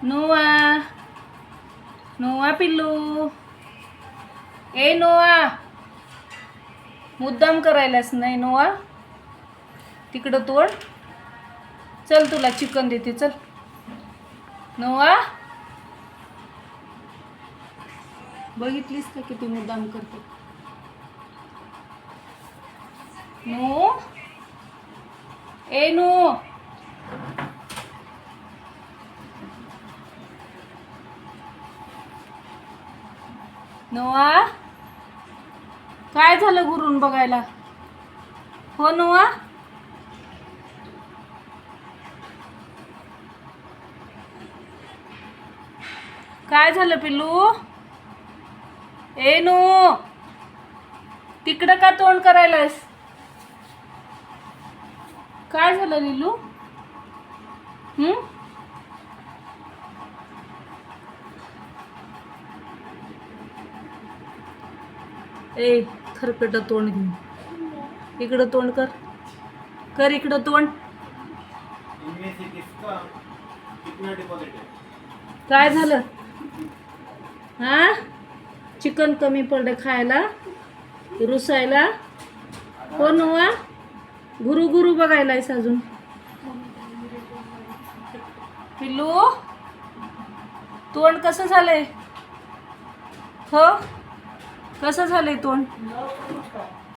नोआ नोआ पिल्लू ए नोआ मुद्दाम करायलास नाही नोआ तिकडं तोड चल तुला चिकन देते चल नोआ बघितलीस का किती मुद्दाम करते नो ए नो नोआ काय झालं गुरून बघायला हो नोआ काय झालं पिल्लू ए नो तिकडं का तोंड करायलास काय झालं लिलू ए खरकट तोंड घेऊन इकडं तोंड कर कर इकडं तोंड काय झालं हा चिकन कमी पडलं खायला रुसायला हो नोआ गुरु गुरु बघायलायस अजून पिल्लू तोंड कसं झालंय हो कसं झालंय तोंड